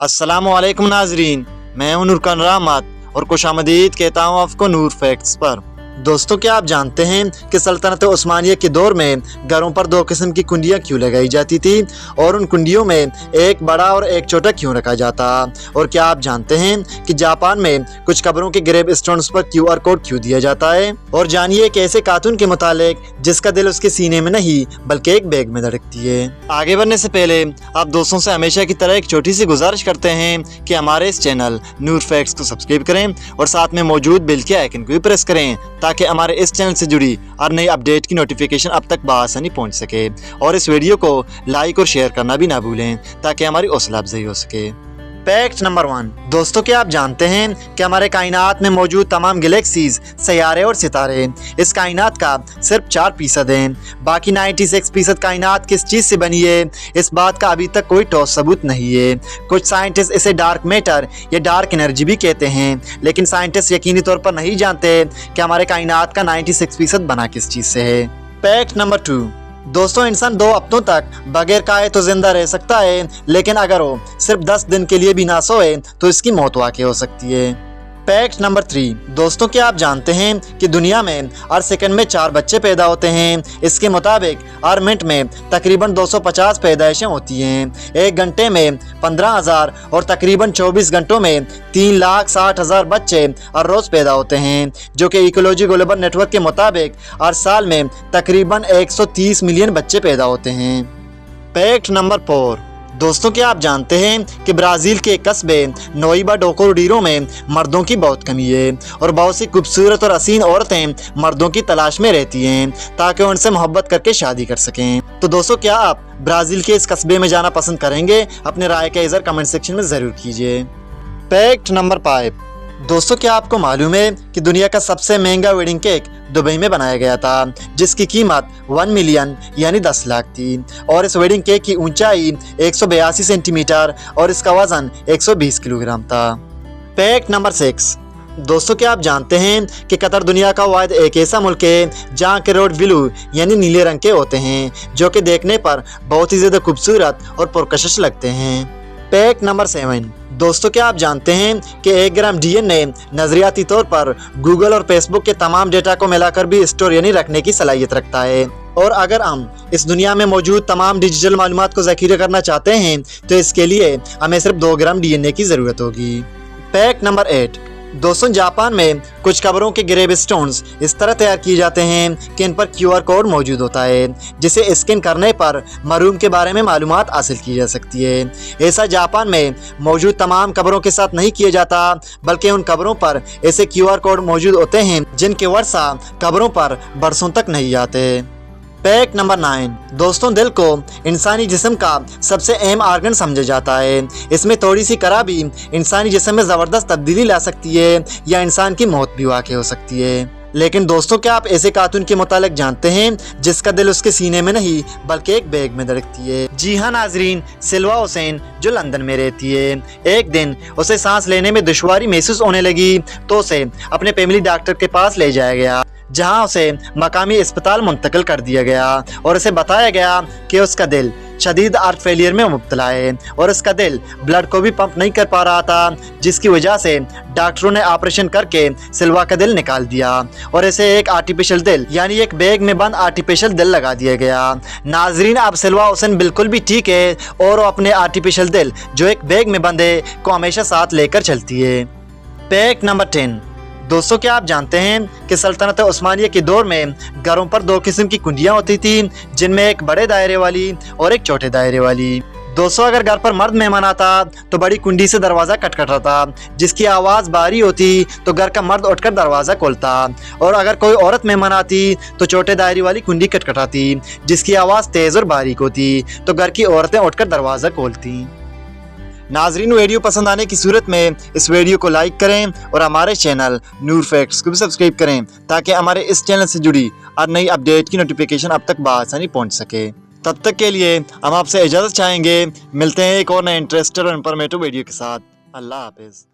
अस्सलामुअलैकुम नाजरीन, मैं हूं नूरकान रहमत और खुशामदीद कहता हूं आपको नूर फैक्ट्स पर। दोस्तों, क्या आप जानते हैं कि सल्तनत उस्मानिया के दौर में घरों पर दो किस्म की कुंडियां क्यों लगाई जाती थी और उन कुंडियों में एक बड़ा और एक छोटा क्यों रखा जाता? और क्या आप जानते हैं कि जापान में कुछ कब्रों के ग्रेव स्टोन्स पर QR कोड क्यों दिया जाता है? और जानिए एक ऐसे कार्टून के मुतालिक जिसका दिल उसके सीने में नहीं बल्कि एक बैग में धड़कती है। आगे बढ़ने से पहले आप दोस्तों से हमेशा की तरह एक छोटी सी गुजारिश करते हैं कि हमारे इस चैनल नूर फैक्ट्स को सब्सक्राइब करें और साथ में मौजूद बेल के आइकन को भी प्रेस करें ताकि हमारे इस चैनल से जुड़ी हर नई अपडेट की नोटिफिकेशन अब तक बआसानी पहुंच सके। और इस वीडियो को लाइक और शेयर करना भी ना भूलें ताकि हमारी हौसला अफजाई हो सके। Fact number 1। दोस्तों, क्या आप जानते हैं कि हमारे कायनात में मौजूद तमाम गैलेक्सीज, सैयारे और सितारे इस कायनात का सिर्फ 4% हैं। बाकी 96% कायनात किस चीज़ से बनी है, इस बात का अभी तक कोई ठोस सबूत नहीं है। कुछ साइंटिस्ट इसे डार्क मैटर या डार्क एनर्जी भी कहते हैं, लेकिन साइंटिस्ट यकीनी तौर पर नहीं जानते कि हमारे कायनात का 96% बना किस चीज़ से है। Fact number 2। दोस्तों, इंसान 2 हफ्तों तक बगैर खाए तो जिंदा रह सकता है, लेकिन अगर वो सिर्फ 10 दिन के लिए भी ना सोए तो इसकी मौत वाक़ई हो सकती है। Fact number 3। दोस्तों, क्या आप जानते हैं कि दुनिया में हर सेकंड में 4 बच्चे पैदा होते हैं? इसके मुताबिक हर मिनट में तकरीबन 250 पैदाइशें होती हैं। एक घंटे में 15,000 और तकरीबन 24 घंटों में 3,60,000 बच्चे हर रोज़ पैदा होते हैं, जो कि इकोलॉजी ग्लोबल नेटवर्क के मुताबिक हर साल में तकरीबन 130 मिलियन बच्चे पैदा होते हैं। Fact number 4। दोस्तों, क्या आप जानते हैं कि ब्राज़ील के कस्बे नोइबा डो कोरडीरो में मर्दों की बहुत कमी है और बहुत सी खूबसूरत और हसीन औरतें मर्दों की तलाश में रहती हैं ताकि उनसे मोहब्बत करके शादी कर सकें। तो दोस्तों, क्या आप ब्राज़ील के इस कस्बे में जाना पसंद करेंगे? अपने राय का इज़हार कमेंट सेक्शन में ज़रूर कीजिए। Fact number 5। दोस्तों, क्या आपको मालूम है कि दुनिया का सबसे महंगा वेडिंग केक दुबई में बनाया गया था, जिसकी कीमत 1 मिलियन यानी 10 लाख थी और इस वेडिंग केक की ऊंचाई 182 सेंटीमीटर और इसका वजन 120 किलोग्राम था। Fact number 6। दोस्तों, क्या आप जानते हैं कि कतर दुनिया का वाहिद एक ऐसा मुल्क है जहाँ के रोड ब्लू यानी नीले रंग के होते हैं, जो कि देखने पर बहुत ही ज़्यादा खूबसूरत और पुरकशिश लगते हैं। Fact number 7। दोस्तों, क्या आप जानते हैं कि 1 ग्राम DNA नजरियाती तौर पर गूगल और फेसबुक के तमाम डेटा को मिलाकर भी स्टोर यानी रखने की सलाहियत रखता है? और अगर हम इस दुनिया में मौजूद तमाम डिजिटल मालूमात को ज़ख़ीरा करना चाहते हैं तो इसके लिए हमें सिर्फ 2 ग्राम DNA की ज़रूरत होगी। Fact number 8। दोस्तों, जापान में कुछ कब्रों के ग्रेव स्टोन्स इस तरह तैयार किए जाते हैं कि इन पर QR कोड मौजूद होता है, जिसे स्कैन करने पर मरहूम के बारे में मालूमात हासिल की जा सकती है। ऐसा जापान में मौजूद तमाम कब्रों के साथ नहीं किया जाता, बल्कि उन कब्रों पर ऐसे QR कोड मौजूद होते हैं जिनके वर्षा कब्रों पर बरसों तक नहीं आते। Fact number 9। दोस्तों, दिल को इंसानी जिस्म का सबसे अहम आर्गन समझा जाता है। इसमें थोड़ी सी खराबी इंसानी जिस्म में ज़बरदस्त तब्दीली ला सकती है या इंसान की मौत भी वाक़ई हो सकती है। लेकिन दोस्तों, क्या आप ऐसे कार्टून के मुतालिक जानते हैं जिसका दिल उसके सीने में नहीं बल्कि एक बैग में धड़कती है? जी हाँ नाजरीन, सिल्वा हुसैन जो लंदन में रहती है, एक दिन उसे सांस लेने में दुश्वारी महसूस होने लगी तो उसे अपने फैमिली डॉक्टर के पास ले जाया गया, जहां उसे मकामी अस्पताल मुंतकिल कर दिया गया और उसे बताया गया कि उसका दिल शदीद हार्ट फेलियर में मुब्तला है और उसका दिल ब्लड को भी पंप नहीं कर पा रहा था, जिसकी वजह से डॉक्टरों ने ऑपरेशन करके सिल्वा का दिल निकाल दिया और इसे एक आर्टिफिशियल दिल यानी एक बैग में बंद आर्टिफिशियल दिल लगा दिया गया। नाजरीन, अब सिल्वा हुसैन बिल्कुल भी ठीक है और वो अपने आर्टिफिशियल दिल जो एक बैग में बंद है को हमेशा साथ लेकर चलती है। Fact number 10। दोस्तों, क्या आप जानते हैं कि सल्तनत उस्मानिया के दौर में घरों पर 2 किस्म की कुंडियां होती थी, जिनमें एक बड़े दायरे वाली और एक छोटे दायरे वाली। दोस्तों, अगर घर पर मर्द मेहमान आता तो बड़ी कुंडी से दरवाज़ा खटखटाता, जिसकी आवाज़ भारी होती तो घर का मर्द उठकर दरवाज़ा खोलता, और अगर कोई औरत मेहमान आती तो छोटे दायरे वाली कुंडी खटखटाती, जिसकी आवाज़ तेज़ और बारीक होती तो घर की औरतें उठकर दरवाज़ा खोलती। नाजरीन, वीडियो पसंद आने की सूरत में इस वीडियो को लाइक करें और हमारे चैनल नूर फैक्ट्स को भी सब्सक्राइब करें ताकि हमारे इस चैनल से जुड़ी हर नई अपडेट की नोटिफिकेशन अब तक बआसानी पहुंच सके। तब तक के लिए हम आपसे इजाज़त चाहेंगे। मिलते हैं एक और नए इंटरेस्टेड और इंफॉर्मेटिव वीडियो के साथ। अल्लाह हाफिज़।